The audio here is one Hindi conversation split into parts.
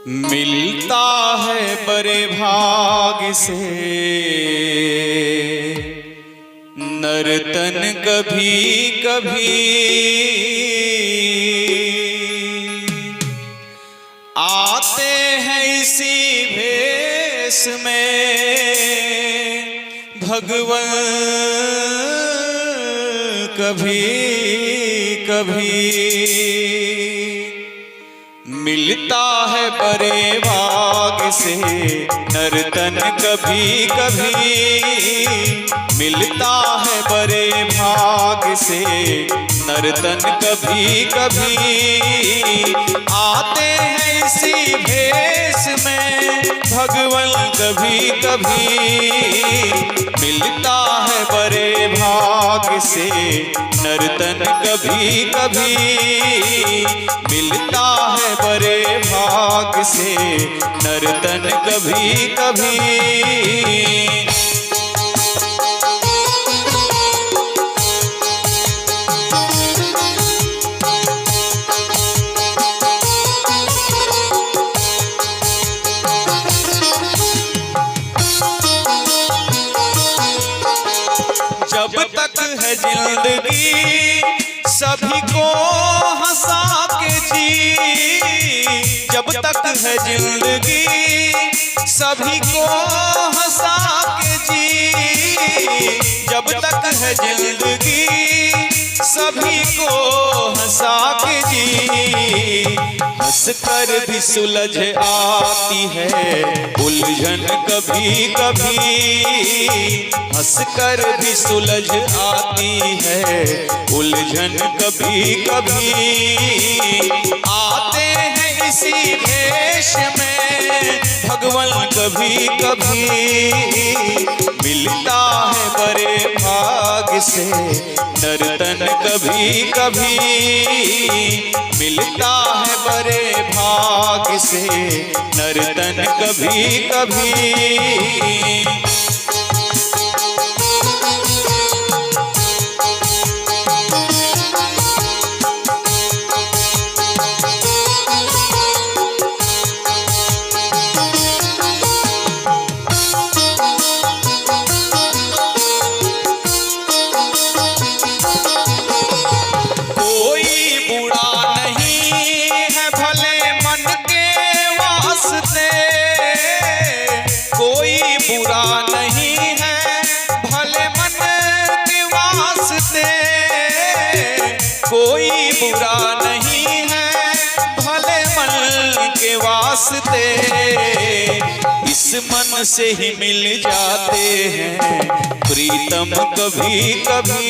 मिलता है बड़े भाग से नर्तन कभी कभी, आते हैं इसी भेष में भगवन कभी कभी। मिलता है बड़े भाग से नर्तन कभी कभी, मिलता है बड़े भाग से नर्तन कभी कभी। आते हैं इसी भेष में भगवन कभी कभी। मिलता है बड़े भाग से नर्तन कभी कभी, मिलता है बड़े भाग से नर्तन कभी कभी। जब तक है जिंदगी सभी को हंसा के जी, जब तक है जिंदगी सभी को हंसा के जी, जब तक है जिंदगी सभी को हंसा के जी। हंस कर भी सुलझ आती है उलझन कभी कभी, हंस कर भी सुलझ आती है उलझन कभी कभी। आते हैं इसी भेष में भगवन कभी कभी। मिलता है बड़े भाग से नर्तन कभी कभी, मिलता है बड़े भाग से नर्तन कभी कभी। बुरा नहीं है भले मन के वास्ते, कोई बुरा नहीं है भले मन के वास्ते। इस मन से ही मिल जाते हैं प्रीतम कभी कभी,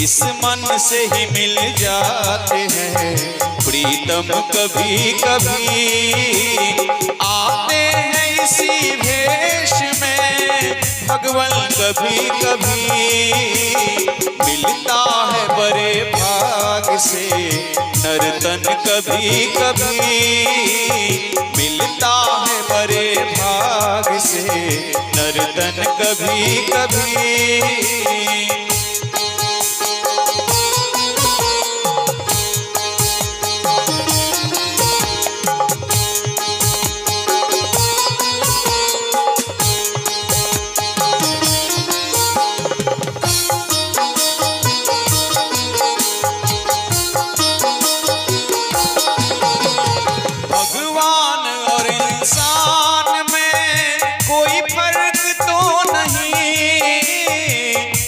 इस मन से ही मिल जाते हैं प्रीतम कभी कभी। आते हैं इसी भेष में भगवन कभी कभी। मिलता है बड़े भाग से नर्तन कभी कभी, मिलता है बड़े भाग से नर्तन कभी कभी।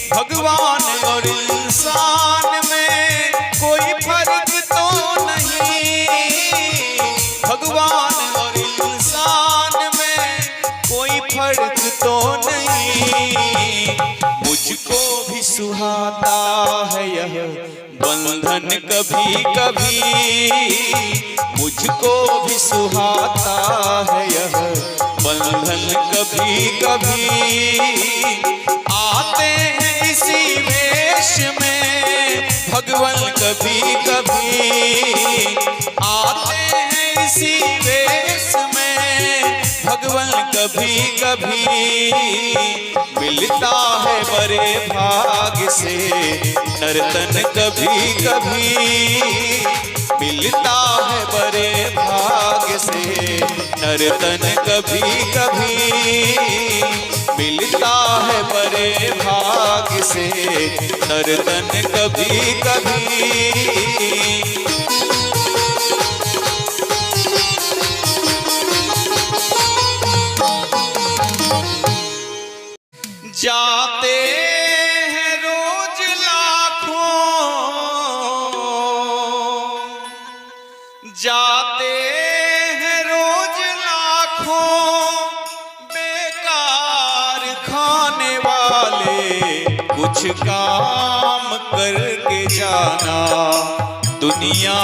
भगवान और इंसान में कोई फर्क तो नहीं, भगवान और इंसान में कोई फर्क तो नहीं। मुझको भी सुहाता है यह बंधन कभी कभी, मुझको भी सुहाता है यह बंधन कभी कभी। आते हैं इसी वेश में भगवन कभी कभी, आते हैं इसी वेश में भगवन कभी कभी। मिलता है बड़े भाग से नर्तन कभी कभी, मिलता है बड़े भाग नर्तन कभी कभी मिलता है बड़े भाग्य से, नर्तन कभी कभी। जाते हैं रोज लाखों, जाते हैं रोज लाखों, बेकार खाने वाले कुछ काम करके जाना, दुनिया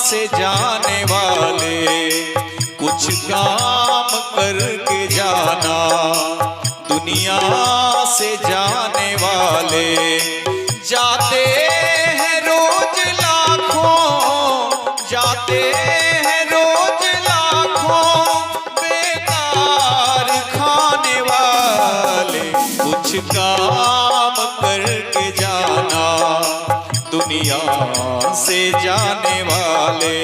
से जाने वाले कुछ काम करके जाना, दुनिया से जाने वाले। जाते हैं रोज लाखों, जाते हैं रोज लाखों, बेकार खाने वाले कुछ काम करके जाना, दुनिया से जाने वाले।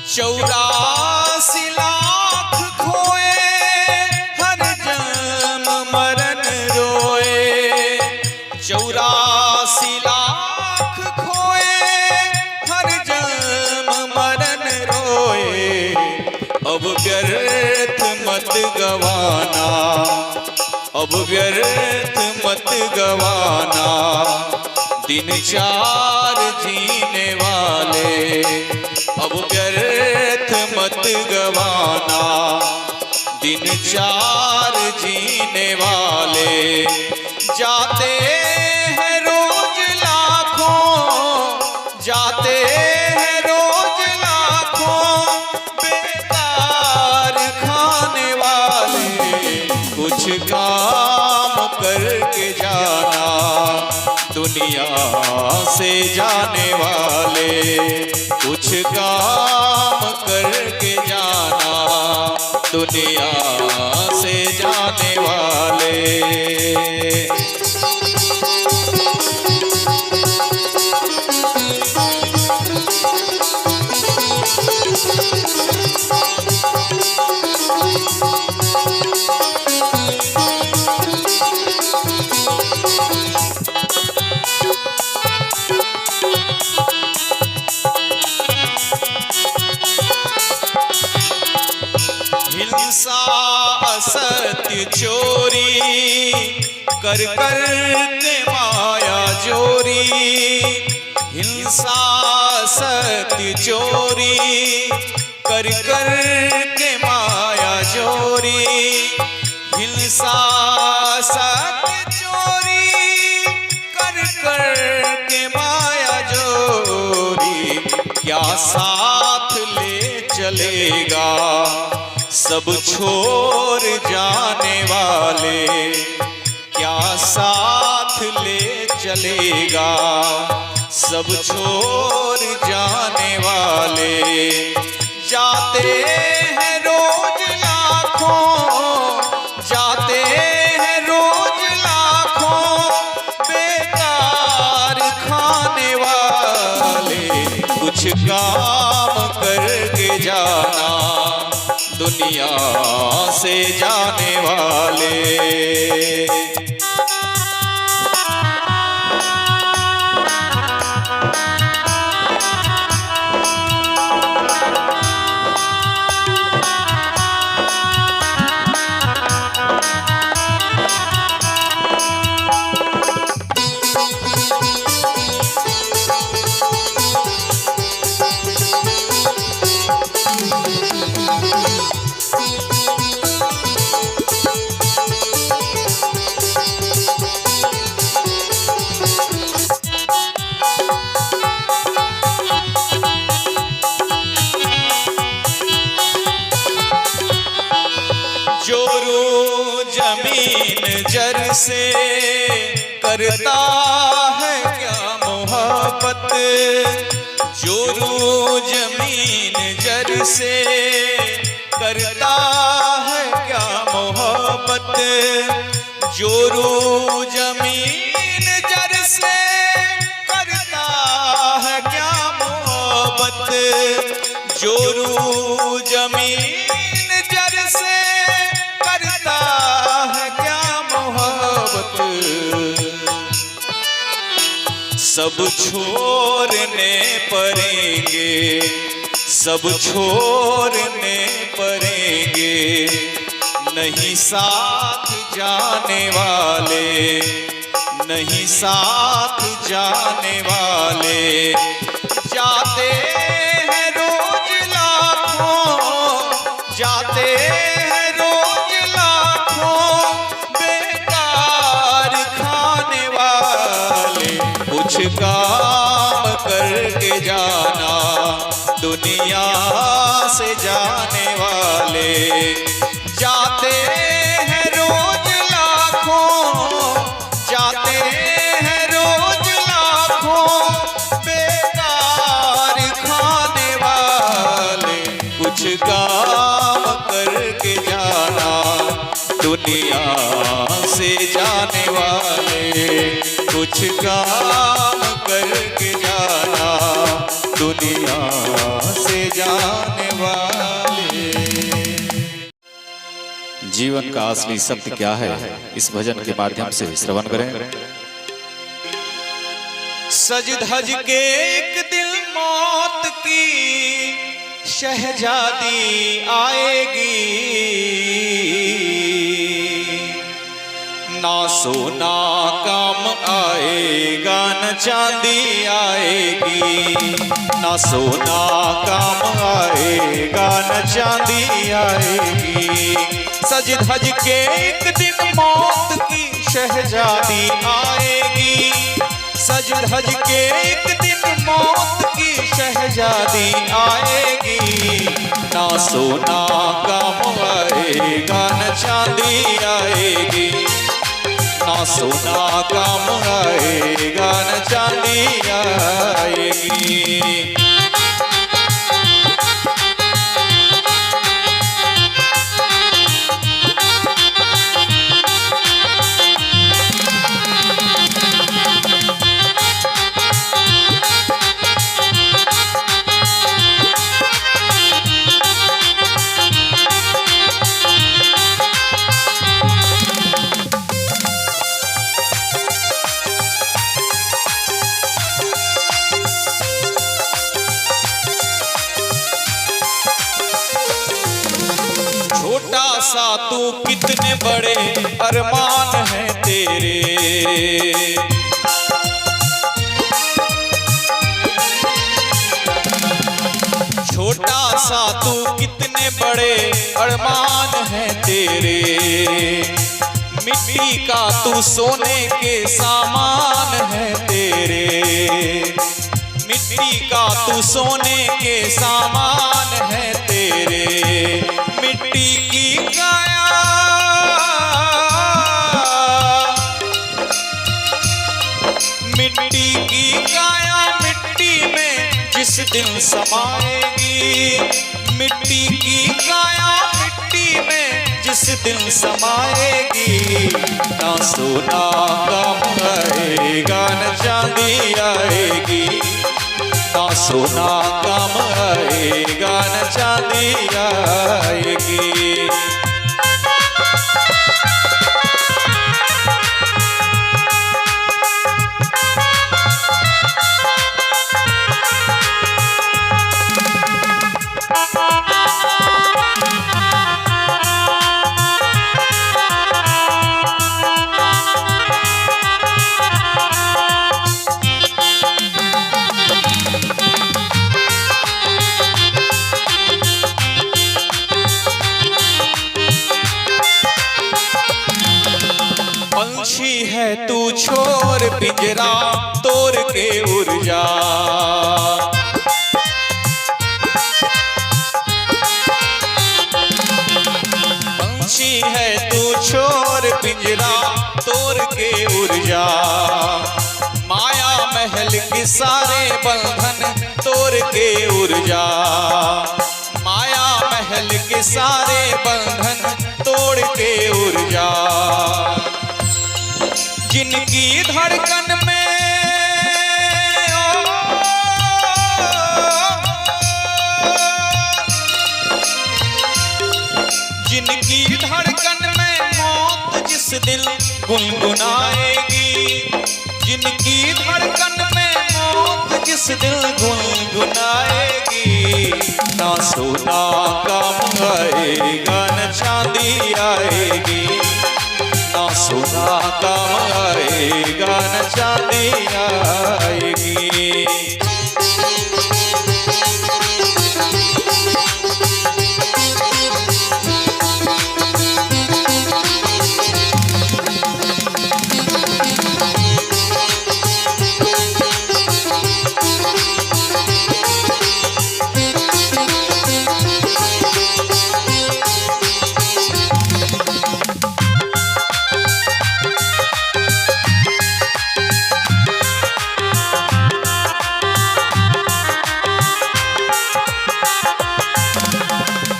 चौरासी लाख खोए हर जन्म मरण रोए, 84 लाख खोए हर जन्म मरण रोए। अब व्यर्थ मत गवाना, अब व्यर्थ मत गवाना, दिन चार जीने वाले। अब व्यर्थ मत गवाना, दिन चार जीने वाले। जाते हैं रोज लाखों, जाते हैं रोज लाखों, बेकार खाने वाले कुछ काम करके जाना, दुनिया से जाने वाले कुछ काम करके जाना, दुनिया से जाने वाले। हिंसा असत्य चोरी कर कर के माया जोरी, हिंसा असत्य चोरी कर कर के माया जोरी, हिंसा असत्य चोरी कर कर के माया जोरी। क्या साथ ले चलेगा सब छोड़ जाने वाले, क्या साथ ले चलेगा सब छोड़ जाने वाले। जाते हैं रोज लाखों, जाते हैं रोज लाखों, बेकार खाने वाले कुछ काम करके जाना, दुनिया से जाने वाले। जमीन जर से करता है क्या मोहब्बत, जोरू जमीन जर से करता है क्या मोहब्बत, जोरू जमीन जर से करता है क्या मोहब्बत, जोरू जमीन जर से करता है क्या मोहब्बत। सब छोड़ने पड़ेंगे, सब छोड़ने पड़ेंगे, नहीं साथ जाने वाले, नहीं साथ जाने वाले, जाते हैं रोज लाखों, जाते हैं रोज लाखों, बेकार खाने वाले, कुछ काम करके जाना दुनिया से जाने वाले, जाते हैं रोज लाखों, जाते हैं रोज लाखों, बेकार खाने वाले, कुछ काम करके जाना दुनिया से जाने वाले, कुछ काम करके जाना दुनिया से जाने वाले। जीवन का असली सत्य क्या है, इस भजन के माध्यम से श्रवण करें। सज धज के एक दिन मौत की शहजादी आएगी, ना सोना काम आएगा न चांदी आएगी, ना सोना काम आएगा न चांदी आएगी। सज धज के एक दिन मौत की शहजादी आएगी, सज धज के एक दिन मौत की शहजादी आएगी, ना सोना काम आएगा न चांदी आएगी, ना सोना काम आएगा न चांदी आएगी। छोटा सा तू कितने बड़े अरमान हैं तेरे, छोटा सा तू कितने बड़े अरमान हैं तेरे, मिट्टी का तू सोने के सामान है तेरे, मिट्टी का तू सोने के सामान है तेरे, मिट्टी की काया, मिट्टी की काया मिट्टी में जिस दिन समाएगी, मिट्टी की काया मिट्टी में जिस दिन समाएगी, ना सोना काम आएगा न चांदी आएगी, ना सोना काम आएगा न चांदी आएगी। पंछी है तू छोड़ पिंजरा तोड़ के उड़ जा, पंछी है तू छोड़ तोड़ पिंजरा तोड़ के उड़ जा। माया महल के सारे बंधन तोड़ के उड़ जा। माया महल के सारे बंधन तोड़ के उड़ जा। जिनकी धड़कन में जिनकी धड़कन में मौत जिस दिल गुनगुनाएगी, जिनकी धड़कन में मौत जिस दिल गुनगुनाएगी, ना सोना काम आएगा न चांदी आएगी, ना सोना काम आएगा न चांदी आएगी।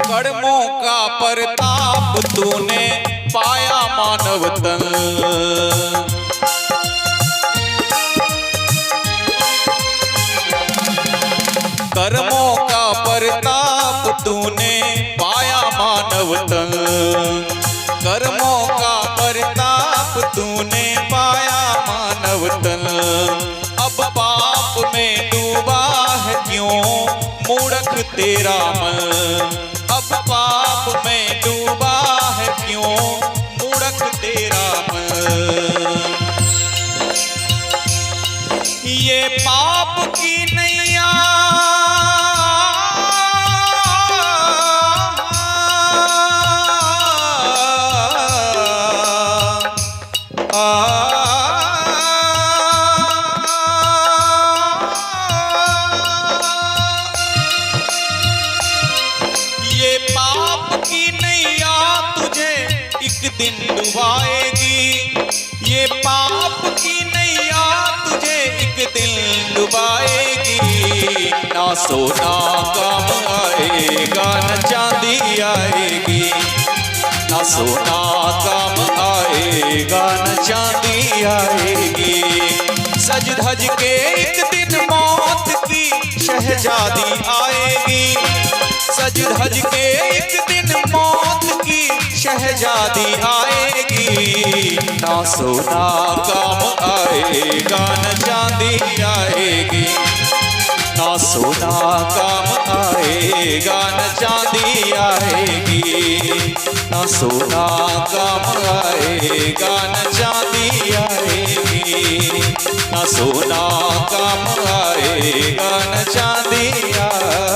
कर्मों का परताप तूने पाया मानव तन। कर्मों का परताप तूने पाया मानव तन। कर्मों का परताप तूने पाया मानव तन। अब पाप में डूबा है क्यों मूर्ख तेरा मन। अब पाप में डूबा है क्यों मूर्ख तेरा मन। ये पाप की नैया ये पाप की नैया तुझे एक दिन डुबाएगी। ये पाप की नैया तुझे एक दिन डुबाएगी। ना सोना काम आएगा न चांदी आएगी, ना सोना काम आएगा न चांदी आएगी। सज धज के एक दिन मौत की शहजादी आएगी। सज धज के एक दिन मौत की शहजादी आएगी। ना सोना काम आएगा न चांदी आएगी, ना सोना काम आएगा न चांदी आएगी, ना सोना काम आएगा न चांदी आएगी, ना सोना काम आएगा न चांदी आएगी।